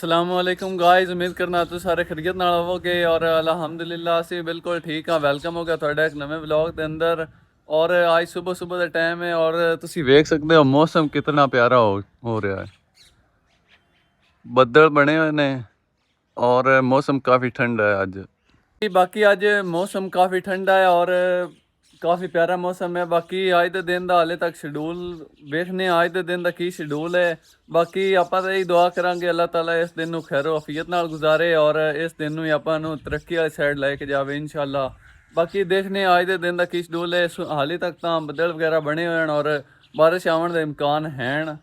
असलामुअलैकुम guys, उम्मीद करना तुम सारे खैरियत नाल होवोगे और अल्हम्दुलिल्लाह ਅਸੀਂ ਬਿਲਕੁਲ ਠੀਕ ਹਾਂ। ਵੈਲਕਮ ਹੋ ਗਿਆ ਤੁਹਾਡਾ ਇੱਕ ਨਵੇਂ ਵਲੌਗ ਦੇ ਅੰਦਰ। ਔਰ ਅੱਜ ਸਵੇਰ ਸਵੇਰ ਦਾ ਟਾਈਮ ਹੈ ਔਰ ਤੁਸੀਂ ਵੇਖ ਸਕਦੇ ਹੋ ਮੌਸਮ ਕਿੰਨਾ ਪਿਆਰਾ ਹੋ ਰਿਹਾ ਹੈ। ਬੱਦਲ ਬਣੇ ਹੋਏ ਨੇ ਔਰ ਮੌਸਮ ਕਾਫੀ ਠੰਡਾ ਹੈ ਅੱਜ। ਬਾਕੀ ਅੱਜ ਮੌਸਮ ਕਾਫੀ ਠੰਡਾ ਹੈ ਔਰ ਕਾਫੀ ਪਿਆਰਾ ਮੌਸਮ ਹੈ। ਬਾਕੀ ਅੱਜ ਦੇ ਦਿਨ ਦਾ ਹਾਲੇ ਤੱਕ ਸ਼ਡਿਊਲ ਵੇਖਨੇ ਅੱਜ ਦੇ ਦਿਨ ਦਾ ਕੀ ਸ਼ਡਿਊਲ ਹੈ। ਬਾਕੀ ਆਪਾਂ ਤਾਂ ਇਹ ਦੁਆ ਕਰਾਂਗੇ ਅੱਲਾਹ ਤਾਲਾ ਇਸ ਦਿਨ ਨੂੰ ਖੈਰੋ ਆਫੀਅਤ ਨਾਲ ਗੁਜ਼ਾਰੇ ਔਰ ਇਸ ਦਿਨ ਨੂੰ ਆਪਾਂ ਨੂੰ ਤਰੱਕੀ ਵਾਲੀ ਸਾਈਡ ਲੈ ਕੇ ਜਾਵੇ ਇਨਸ਼ਾਅੱਲਾ। ਬਾਕੀ ਦੇਖਨੇ ਅੱਜ ਦੇ ਦਿਨ ਦਾ ਕੀ ਸ਼ਡਿਊਲ ਹੈ। ਹਾਲੇ ਤੱਕ ਤਾਂ ਬੱਦਲ ਵਗੈਰਾ ਬਣੇ ਹੋਏ ਹਨ ਔਰ ਬਾਰਿਸ਼ ਆਉਣ ਦੇ ਇਮਕਾਨ ਹਨ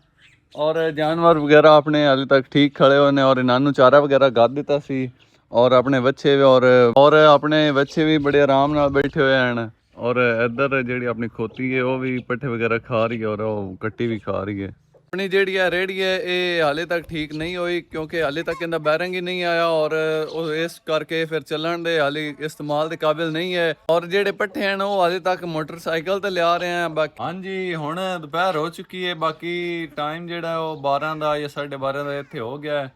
ਔਰ ਜਾਨਵਰ ਵਗੈਰਾ ਆਪਣੇ ਹਾਲੇ ਤੱਕ ਠੀਕ ਖੜੇ ਹੋਏ ਨੇ ਔਰ ਇਹਨਾਂ ਨੂੰ ਚਾਰਾ ਵਗੈਰਾ ਗੱਡ ਦਿੱਤਾ ਸੀ ਔਰ ਆਪਣੇ ਬੱਚੇ ਵੀ ਔਰ ਆਪਣੇ ਬੱਚੇ ਵੀ ਬੜੇ ਆਰਾਮ ਨਾਲ ਬੈਠੇ ਹੋਏ ਹਨ। ਔਰ ਇੱਧਰ ਜਿਹੜੀ ਆਪਣੀ ਖੋਤੀ ਹੈ ਉਹ ਵੀ ਪੱਠੇ ਵਗੈਰਾ ਖਾ ਰਹੀ ਹੈ ਔਰ ਉਹ ਕੱਟੀ ਵੀ ਖਾ ਰਹੀ ਹੈ। ਆਪਣੀ ਜਿਹੜੀ ਹੈ ਰੇਹੜੀ ਹੈ ਇਹ ਹਾਲੇ ਤੱਕ ਠੀਕ ਨਹੀਂ ਹੋਈ ਕਿਉਂਕਿ ਹਾਲੇ ਤੱਕ ਇਹਦਾ ਬੈਰਿੰਗ ਹੀ ਨਹੀਂ ਆਇਆ ਔਰ ਉਹ ਇਸ ਕਰਕੇ ਫਿਰ ਚੱਲਣ ਦੇ ਹਾਲੇ ਇਸਤੇਮਾਲ ਦੇ ਕਾਬਿਲ ਨਹੀਂ ਹੈ। ਔਰ ਜਿਹੜੇ ਪੱਠੇ ਹਨ ਉਹ ਹਾਲੇ ਤੱਕ ਮੋਟਰਸਾਈਕਲ ਤੇ ਲਿਆ ਰਹੇ ਆ। ਬਾਕੀ ਹਾਂਜੀ ਹੁਣ ਦੁਪਹਿਰ ਹੋ ਚੁੱਕੀ ਹੈ। ਬਾਕੀ ਟਾਈਮ ਜਿਹੜਾ ਉਹ 12 ਦਾ ਜਾਂ 12:30 ਦਾ ਇੱਥੇ ਹੋ ਗਿਆ ਹੈ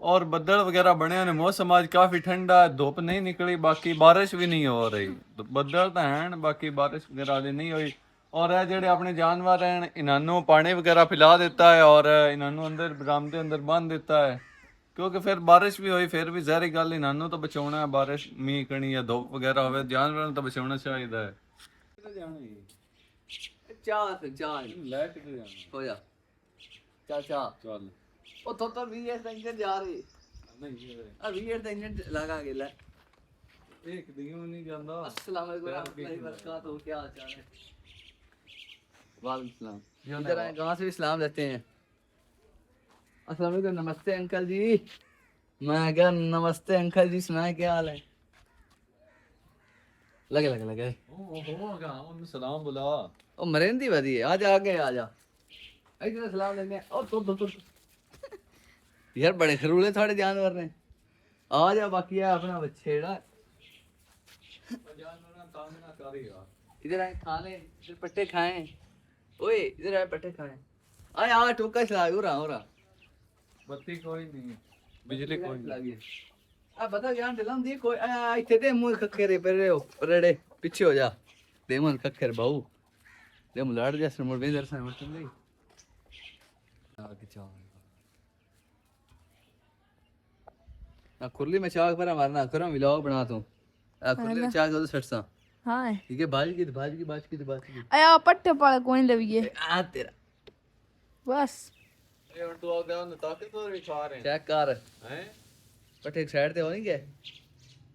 और बदल वगैरह बने ने। मौसम आज काफ़ी ठंडा है, धुप नहीं निकली, बाकी बारिश भी नहीं हो रही। बदल तो हैं बाकी बारिश वगैरह भी नहीं हुई। और ये जेडे अपने जानवर हैं इन्होंने पानी वगैरह पिला देता है और इन्होंने अंदर बरामदे के अंदर बांध देता है क्योंकि फिर बारिश भी हुई फिर भी जहरी गल इन्होंने तो बचाना है। बारिश मीह कणी या धुप वगैरह हो जानवर तो बचाना चाहिए है। चल ਉਹ ਤੋਂ ਵੀਐਸ ਦਾ ਇੰਜਨ ਜਾ ਰਹੀ नहीं ਆ ਵੀਐਸ ਦਾ ਇੰਜਨ ਲਗਾ ਕੇ ਲੈ एक दिनों नहीं जाता। अस्सलाम वालेकुम रहमतुल्लाहि व बरकातहू। क्या हाल चाल है? वालेकुम सलाम। इधर आए कहाँ से भी सलाम देते हैं। अस्सलाम वालेकुम। नमस्ते अंकल जी। मैं क्या नमस्ते अंकल जी, सुनाए क्या हाल है? लगे लगे लगे ओ सलाम बुला ओ मरेंदी वधी है। आज आगे आ जा इधर सलाम लेने। ओ तो यार बड़े खरूले थोड़े जानवर ने। आ जा बाकी है अपना बछेड़ा इधर आए खा ले। इधर पट्टे खाए। ओए इधर आए पट्टे खाए। आए आ टोका चला हो रहा बत्ती कोई नहीं बिजली कोई लगी आ बता जान दिलाम दी कोई आ इथे दे मुंह खखेरे पर रे रेड़े पीछे हो जा दे मन खखेर बाऊ दे मुलाड़ जैसे मुड़ बेंदर से मत गई आ के चाव ना खुरली में चाक पर मारना करो व्लॉग बना तू आ खुरली में चाक दो सटसा हां ठीक है बाज की आया पट्टे पाले कोई लविए आ तेरा बस ये और तू आगे उन ताकतवर भी खा रहे चेक कर हैं पट्टे एक साइड ते होएंगे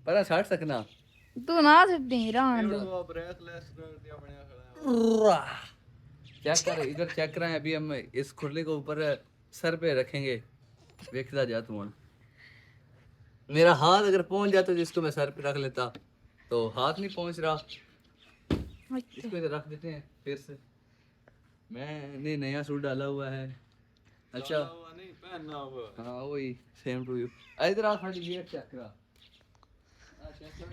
पर साट सकना तू ना सट्टी रहन दे। तो ब्रेथलेस कर दिया बढ़िया खड़ा चेक कर इधर चेक कर अभी हम इस खुरली को ऊपर सर पे रखेंगे। देखता जा तू मेरा हाथ अगर पहुंच जाता जिसको मैं सर पे रख लेता तो हाथ नहीं पहुंच रहा। इसको इधर रख देते हैं फिर से। मैंने नया सूट डाला हुआ है। अच्छा नहीं पहनना हुआ हाँ वही सेम टू यू। इधर आ साड़ी वेयर चेक करा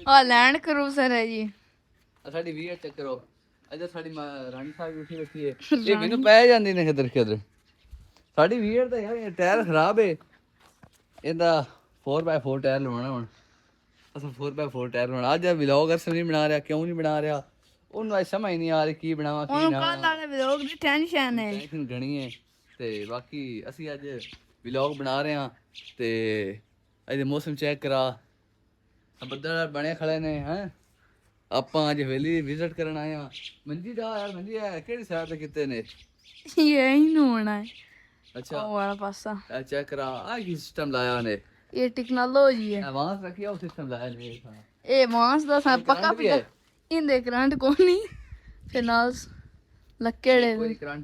आ लैंड क्रूजर है जी। साड़ी वेयर चेक करो। इधर साड़ी रानी साहब उठी बैठी है ये मैनू पै जांदी ने किधर साड़ी वेयर दा यार ये टायर खराब है ਇਹਦਾ 4x4 टायर ਲਵਾਉਣਾ ਹੁਣ ਅਸਾਂ 4x4 टायर ਲਵਾਉਣਾ। ਅੱਜ ਵਲੌਗ ਅਰਸ ਨਹੀਂ ਬਣਾ ਰਿਹਾ ਕਿਉਂ ਨਹੀਂ ਬਣਾ ਰਿਹਾ ਉਹਨੂੰ ਅੱਜ ਸਮਝ ਨਹੀਂ ਆ ਰਹੀ ਕੀ ਬਣਾਵਾਂ ਕੀ ਉਹਨੂੰ ਨਾ ਕੱਲ ਵਾਲੇ ਵਲੌਗ ਦੀ ਟੈਨਸ਼ਨ ਹੈ। ਟੈਨਸ਼ਨ ਘਣੀ ਹੈ ਤੇ ਬਾਕੀ ਅਸੀਂ ਅੱਜ ਵਲੌਗ ਬਣਾ ਰਹੇ ਹਾਂ ਤੇ ਅੱਜ ਦੇ ਮੌਸਮ ਚੈੱਕ ਕਰਾ ਬੱਦਲ ਬਣੇ ਖੜੇ ਨੇ ਹੈ। ਆਪਾਂ ਅੱਜ ਹਵੇਲੀ ਵਿਜ਼ਿਟ ਕਰਨ ਆਏ ਹਾਂ। ਮੰਜੀ ਦਾ ਯਾਰ ਮੰਜੀ ਹੈ ਕਿਹੜੀ ਸਾਈਡ ਤੇ ਕਿਤੇ ਨੇ ਇਹ ਹੀ ਨੂੰ ਹੋਣਾ ਹੈ। अच्छा ਉਹ ਵਾਲਾ ਪਾਸਾ चेक करा आ की सिस्टम लाया ने ਇਹ ਟੈਕਨੋਲੋਜੀ ਹੈ। एडवांस रखिया सिस्टम लाया ने ਇਹ ਮਾਸ ਦਾ ਸਾ ਪੱਕਾ भी है ਇਹਦੇ ਕਰੰਟ ਕੋਈ ਨਹੀਂ ਫਿਰ ਨਾਲ ਲੱਕੜੇ कोई करंट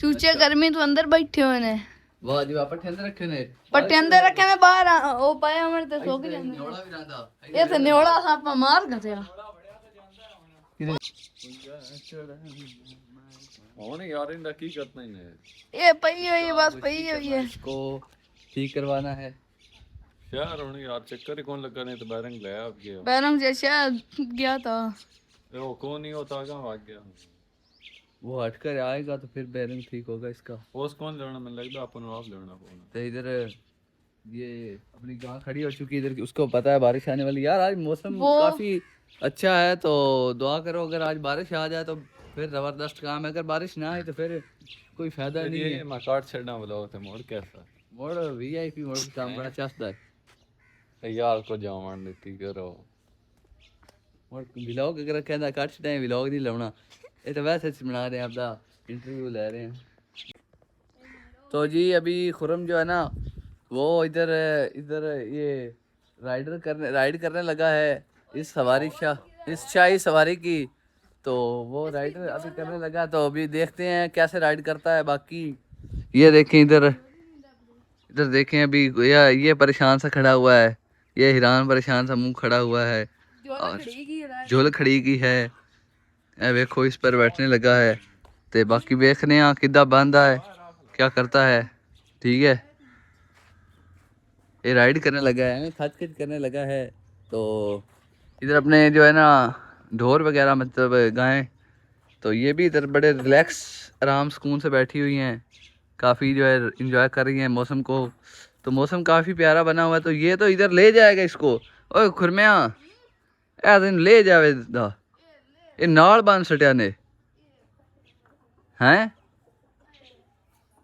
ਚੂਚੇ ਗਰਮੀ ਤੋਂ ਅੰਦਰ ਬੈਠੇ ਹੋਏ ਨੇ। वाह जी वापस अंदर रखे ने ਪੱਟੇ ਅੰਦਰ ਰੱਖੇ ਮੈਂ ਬਾਹਰ ਉਹ ਪਾਇਆ ਮਰ ਤੇ ਸੁੱਕ ਜਾਂਦੇ। न्योड़ा भी रहंदा ਇਹ ਤੇ ਨਿਓੜਾ ਸਾਪਾ ਮਾਰ ਗਸਿਆ। और यार इनका की करना ही है ਇਹ ਪਈ ਹੋਈ ਬਸ ਪਈ ਹੋਈ ਹੈ। इसको ठीक करवाना है। यार होने यार चक्कर ही कौन लगा नहीं तो बैरंग ले आप गया पैरों से शायद गया था। वो कौन नहीं होता कहाँ भाग गया वो हटकर आएगा तो फिर बैरिंग ठीक होगा इसका। पोस्ट कौन लेना मैंने लगता अपन आप लेना पड़ना तो इधर ये अपनी गां खड़ी हो चुकी है इधर की, उसको पता है बारिश आने वाली। यार आज मौसम वो- काफी अच्छा है, तो दुआ करो अगर आज बारिश आ जाए तो फिर जबरदस्त काम है, अगर बारिश ना आए तो फिर कोई फायदा नहीं है। मैं काट छड़ना ब्लॉग ते मोड़ कैसा मोड़ वीआईपी मोड़ का काम बड़ा चस्ता है यार को जावन देती करो। और व्लॉग अगर कहना कट छड़े व्लॉग नहीं लाना, ये तो वैसे बना रहे हैं, अपना इंटरव्यू ले रहे हैं। तो जी अभी खुरम जो है ना वो इधर इधर ये राइड करने लगा है इस शाही सवारी की। तो वो राइडर अभी करने लगा, तो अभी देखते हैं कैसे राइड करता है। बाकी ये देखें इधर इधर देखें, अभी ये परेशान सा खड़ा हुआ है, ये हिरान परेशान सा मुंह खड़ा हुआ है और झोल खड़ी की है। ए देखो इस पर बैठने लगा है, ते बाकी देखने हैं किदा बंदा है क्या करता है। ठीक है, ये राइड करने लगा है, खच खच करने लगा है। तो इधर अपने जो है ना ढोर वगैरह मतलब गायें, तो ये भी इधर बड़े रिलैक्स आराम सुकून से बैठी हुई हैं, काफ़ी जो है इंजॉय कर रही हैं मौसम को। तो मौसम काफ़ी प्यारा बना हुआ है, तो ये तो इधर ले जाएगा इसको। ओए खुरमिया ए दिन ले जावे दा, ये नाल बन सटिया ने हैं।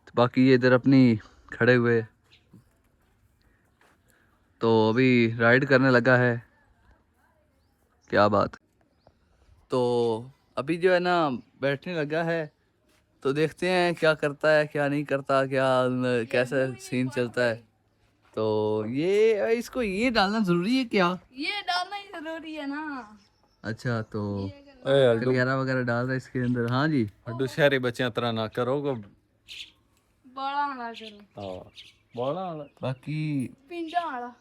तो बाकी ये इधर अपनी खड़े हुए, तो अभी राइड करने लगा है, क्या बात। तो अभी जो है ना बैठने लगा है, तो देखते हैं क्या करता है क्या नहीं करता, क्या कैसा सीन चलता है। तो ये इसको ये डालना जरूरी है क्या? ये डालना ही जरूरी है ना। अच्छा, तो ए अड्डू वगैरह वगैरह डाल रहा है इसके अंदर। हाँ जी, अड्डू शहरी बच्चियां तरह ना करो को बड़ा ना करो, हां बोलना बाकी पिंडा वाला।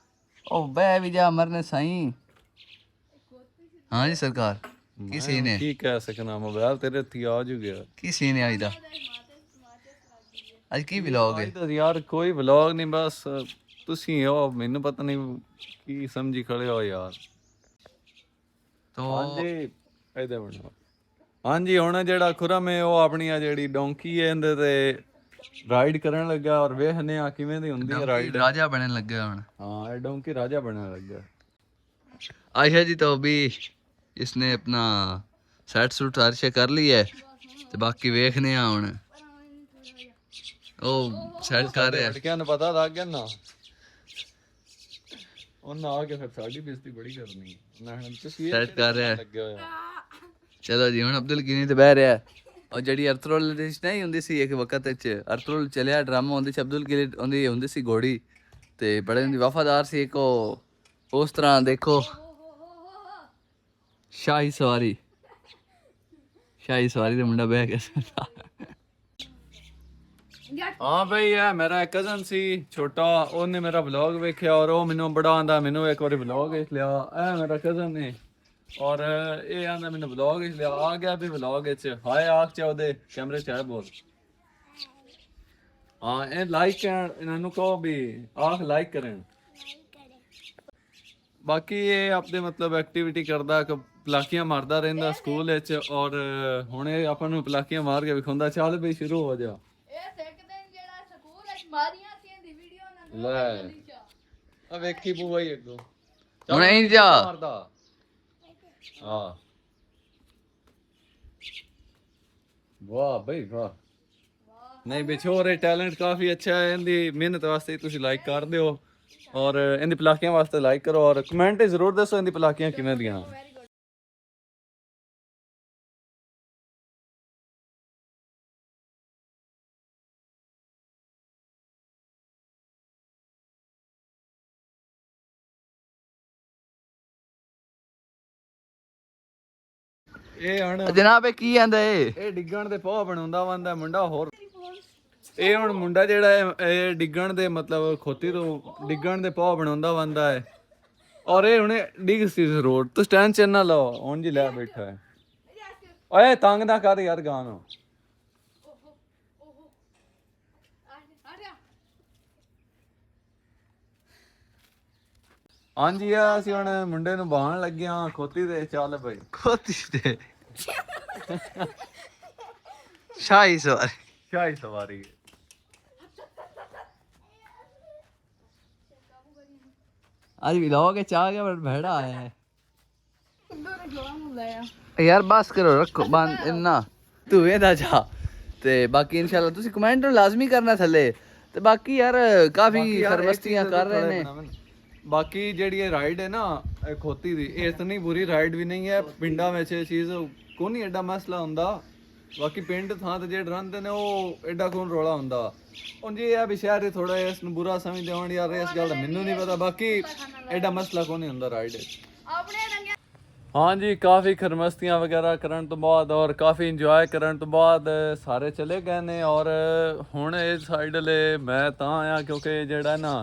ओ बे भी जा मरने साई। हाँ जी सरकार, की सीन है? की कह सकना मोबाइल तेरे थी आ जू गया की सीन है आज दा? आज की व्लॉग है? तो यार कोई व्लॉग नहीं, बस ਤੁਸੀਂ ਹੋ ਮੈਨੂੰ ਪਤਾ ਨਹੀਂ ਕੀ ਸਮਝੀ ਖੜੇ ਹੋ ਯਾਰ। तो ਹਾਂਜੀ ਇਹਦੇ ਬਣੋ। ਹਾਂਜੀ ਹੁਣ ਜਿਹੜਾ ਖੁਰਮ ਹੈ ਉਹ ਆਪਣੀ ਆ ਜਿਹੜੀ ਡੋਂਕੀ ਹੈ ਇਹਦੇ ਤੇ ਰਾਈਡ ਕਰਨ ਲੱਗਾ, ਔਰ ਵੇਖਨੇ ਆ ਕਿਵੇਂ ਦੀ ਹੁੰਦੀ ਹੈ ਰਾਈਡ। राजा बनने लग गया हूँ। हाँ ये डोंकी राजा बनने लग गया। आयशा जी तो अभी इसने अपना सेट सूट हर शे कर ली है, तो बाकी वेखने हुन ओ सेट कर रहे हैं। लड़कियां ने पता लग गया ना, ਉਹਨਾਂ ਆ ਕੇ ਫਿਰ ਸਾਡੀ ਬੇਇੱਜ਼ਤੀ ਬੜੀ ਕਰਨੀ ਨਾ। ਹੁਣ ਤੁਸੀਂ सेट कर रहे हैं। ਲੱਗੇ ਹੋਇਆ। चलो जी हुन अब्दुल गिनी ते बह रहा है। और जड़ी अरतुल नहीं हुंदी सी एक वक्त च अरतुल चलिया ड्रामा हुंदी सी, अब्दुल गिनी हुंदी सी घोड़ी, ते बड़े वफादार सी एक उस तरह देखो शाही सवारी ते मुंडा बह गया। ਹਾਂ ਬਈ ਇਹ ਮੇਰਾ ਕਜ਼ਨ ਸੀ ਛੋਟਾ, ਉਹਨੇ ਮੇਰਾ ਵਲੌਗ ਵੇਖਿਆ ਔਰ ਉਹ ਮੈਨੂੰ ਬੜਾ ਆਂਦਾ ਮੈਨੂੰ ਇੱਕ ਵਾਰੀ ਵਲੌਗ ਵੇਖ ਲਿਆ। ਇਹ ਮੇਰਾ ਕਜ਼ਨ ਨੇ ਔਰ ਇਹ ਆਂਦਾ ਮੈਨੂੰ ਵਲੌਗ ਵੇਖ ਲਿਆ, ਆ ਗਿਆ ਵੀ ਵਲੌਗ ਵਿੱਚ ਹਾਏ ਆਖ ਚ ਉਹਦੇ ਕੈਮਰੇ ਚ ਹੈ ਬੋਲ। ਹਾਂ ਇਹ ਲਾਈਕ ਕਰਨ ਇਹਨਾਂ ਨੂੰ ਕਹੋ ਵੀ ਆਖ ਲਾਈਕ ਕਰਨ। ਬਾਕੀ ਇਹ ਆਪਣੇ ਮਤਲਬ ਐਕਟੀਵਿਟੀ ਕਰਦਾ, ਪਲਾਕੀਆਂ ਮਾਰਦਾ ਰਹਿੰਦਾ ਸਕੂਲ ਵਿੱਚ, ਔਰ ਹੁਣ ਇਹ ਆਪਾਂ ਨੂੰ ਪਲਾਕੀਆਂ ਮਾਰ ਕੇ ਵਿਖਾਉਂਦਾ। ਚੱਲ ਬਈ ਸ਼ੁਰੂ ਹੋ ਜਾ। ਇਹ ਸਿੱਖਦੇ ਨੇ ਜਿਹੜਾ ਸਕੂਲ ਵਿੱਚ ਮਾਰੀਆਂ ਸੀ ਦੀ ਵੀਡੀਓ ਨਾਲ ਲੈ ਆ ਵੇਖੀ ਬੂਆ ਹੀ ਅੱਗੋਂ ਹੁਣ ਨਹੀਂ ਜਾ ਮਾਰਦਾ। ਹਾਂ ਵਾਹ ਬਈ ਵਾਹ। ਨਹੀਂ ਬਿਛੋਰੇ ਟੈਲੈਂਟ ਕਾਫੀ ਅੱਛਾ ਹੈ, ਇਹਦੀ ਮਿਹਨਤ ਵਾਸਤੇ ਤੁਸੀਂ ਲਾਈਕ ਕਰ ਦਿਓ, ਔਰ ਇਹਦੀ ਪਲਾਕੀਆਂ ਵਾਸਤੇ ਲਾਈਕ ਕਰੋ, ਔਰ ਕਮੈਂਟ ਜ਼ਰੂਰ ਦੱਸੋ ਇਹਦੀ ਪਲਾਕੀਆਂ ਕਿਵੇਂ ਦੀਆਂ। ਇਹ ਹੁਣ जनाब की आंदा है? ਇਹ ਡਿੱਗਣ ਦੇ ਪੋਹ ਬਣਾਉਂਦਾ ਵੰਦਾ ਮੁੰਡਾ। ਹੋਰ ਇਹ ਹੁਣ ਮੁੰਡਾ ਜਿਹੜਾ ਹੈ ਇਹ ਡਿੱਗਣ ਦੇ ਮਤਲਬ ਖੋਤੀ ਤੋਂ ਡਿੱਗਣ ਦੇ ਪੋਹ ਬਣਾਉਂਦਾ ਵੰਦਾ ਹੈ, ਔਰ ਇਹ ਹੁਣੇ ਡਿੱਗ ਸੀ ਰੋਡ ਤੋਂ। ਸਟੈਂਡ ਚ ਨਾ ਲਓ ਹੁਣ ਜੀ ਲੈ ਬੈਠਾ ਹੈ। ਓਏ ਤੰਗ ਨਾ ਕਰ ਯਾਰ ਗਾਂ ਨੂੰ। ਹਾਂਜੀ ਆ ਅਸੀਂ ਹੁਣ ਮੁੰਡੇ ਨੂੰ ਬਾਹਣ ਲੱਗੇ ਆ ਖੋਤੀ ਤੇ। ਚੱਲ ਬਈ खोती दे शाही सवारी। ਸ਼ਾਹੀ ਸਵਾਰੀ। आज व्लॉग है चाह गया पर भेड़ा आया है यार बस करो रखो बंद इन्ना तू वेदा जा ते बाकी इंशाल्लाह तुसी कमेंट लाजमी करना थले ते बाकी यार काफी सरमस्तियां कर रहे ने बाकी जेड़ी ये राइड है ना खोती दी ये इतनी बुरी राइड भी नहीं है पिंडा में ये चीज को नहीं एडा मसला हुंदा बाकी पिंड थां ते जेड़ रहंदे ने ओ एडा कौन रोला हुंदा हुन जी ये भी शहर थोड़ा इस बुरा समझदे होण यार इस गल दा मैनू नहीं पता बाकी एडा मसला को नहीं हुंदा राइड हाँ जी काफ़ी खरमस्तियाँ वगैरह करन तो बाद और काफ़ी इंजॉय करन तो बाद सारे चले गए ने और हुण इस साइड ले मैं तां आया क्योंकि जेड़ा ना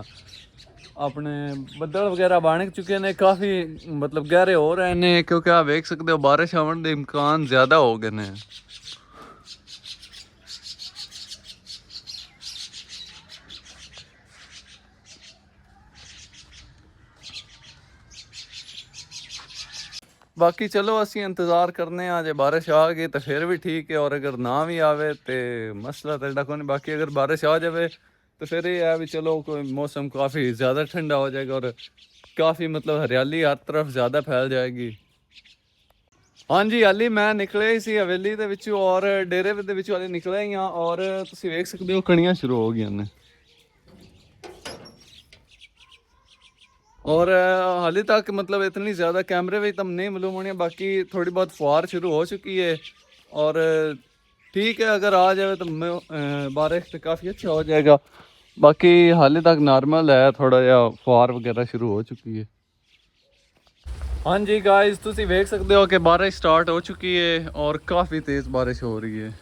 अपने बदल वगैरह बन चुके ने काफ़ी मतलब गहरे हो रहे ने क्योंकि आप देख सकते हो बारिश आवन के इम्कान ज़्यादा हो गए ने बाकी चलो असी इंतज़ार करने जे बारिश आ गई तो फिर भी ठीक है और अगर ना भी आवे तो मसला तो एडा कोई बाकी अगर बारिश आ जाए तो फिर ये है भी चलो कोई मौसम काफ़ी ज़्यादा ठंडा हो जाएगा और काफ़ी मतलब हरियाली हर तरफ ज़्यादा फैल जाएगी हाँ जी हाली मैं निकले ही सी हवेली दे विचों और डेरे दे विचों हाली निकले ही हाँ और तुसीं वेख सकते हो कणियां शुरू हो गई ने और हाली तक मतलब इतनी ज़्यादा कैमरे में तब नहीं मालूम होनी बाकी थोड़ी बहुत फुहार शुरू हो चुकी है और ठीक है अगर आ जाए तो बारिश तो काफ़ी अच्छा हो जाएगा बाकी हाली तक नॉर्मल है थोड़ा जहा फुहार वगैरह शुरू हो चुकी है हाँ जी गाइस तुसी देख सकते हो कि बारिश स्टार्ट हो चुकी है और काफ़ी तेज़ बारिश हो रही है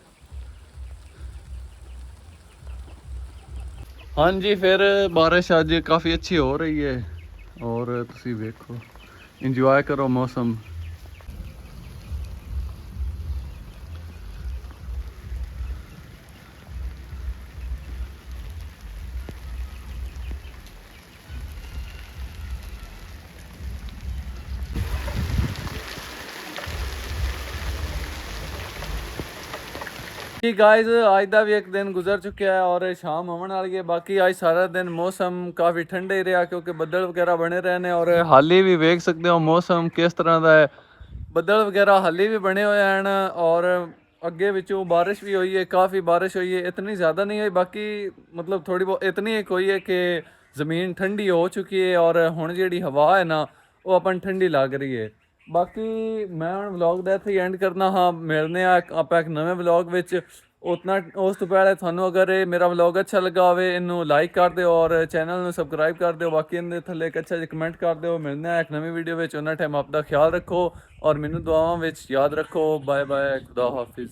हाँ जी फिर बारिश आज काफ़ी अच्छी हो रही है और तुसी देखो इंजॉय करो मौसम जी गाइस आज का भी एक दिन गुजर चुका है और शाम होने वाली है बाकी आज सारा दिन मौसम काफ़ी ठंडा ही रहा क्योंकि बदल वगैरह बने रहे ने और हाली भी देख सकते हो मौसम किस तरह का है बदल वगैरह हाली भी बने हुए हैं और अगे विचों बारिश भी हुई है काफ़ी बारिश हुई है इतनी ज़्यादा नहीं हुई बाकी मतलब थोड़ी बहुत इतनी एक हुई है कि ज़मीन ठंडी हो चुकी है और हुण जिहड़ी हवा है ना वो अपन ठंडी लग रही है बाकी मैं ਹੁਣ ਵਲੌਗ ਦਾ ਇੱਥੇ ਐਂਡ ਕਰਨਾ ਹਾਂ ਮਿਲਨੇ ਆ ਆਪਾਂ ਇੱਕ ਨਵੇਂ ਵਲੌਗ ਵਿੱਚ ਉਤਨਾ ਉਸ ਤੋਂ ਪਹਿਲੇ ਤੁਹਾਨੂੰ ਅਗਰ ਇਹ ਮੇਰਾ ਵਲੌਗ ਅੱਛਾ ਲੱਗਾ ਹੋਵੇ ਇਹਨੂੰ ਲਾਈਕ ਕਰ ਦਿਓ ਔਰ ਚੈਨਲ ਨੂੰ ਸਬਸਕ੍ਰਾਈਬ ਕਰ ਦਿਓ ਬਾਕੀ ਇਹਦੇ ਥੱਲੇ ਇੱਕ ਅੱਛਾ ਜਿਹਾ ਕਮੈਂਟ ਕਰ ਦਿਓ ਮਿਲਨੇ ਆ ਇੱਕ ਨਵੀਂ ਵੀਡੀਓ ਵਿੱਚ ਉਹਨਾਂ ਟਾਈਮ ਆਪਦਾ ਖਿਆਲ ਰੱਖੋ ਔਰ ਮੈਨੂੰ ਦੁਆਵਾਂ ਵਿੱਚ ਯਾਦ ਰੱਖੋ ਬਾਏ ਬਾਏ ਖੁਦਾ ਹਾਫਿਜ਼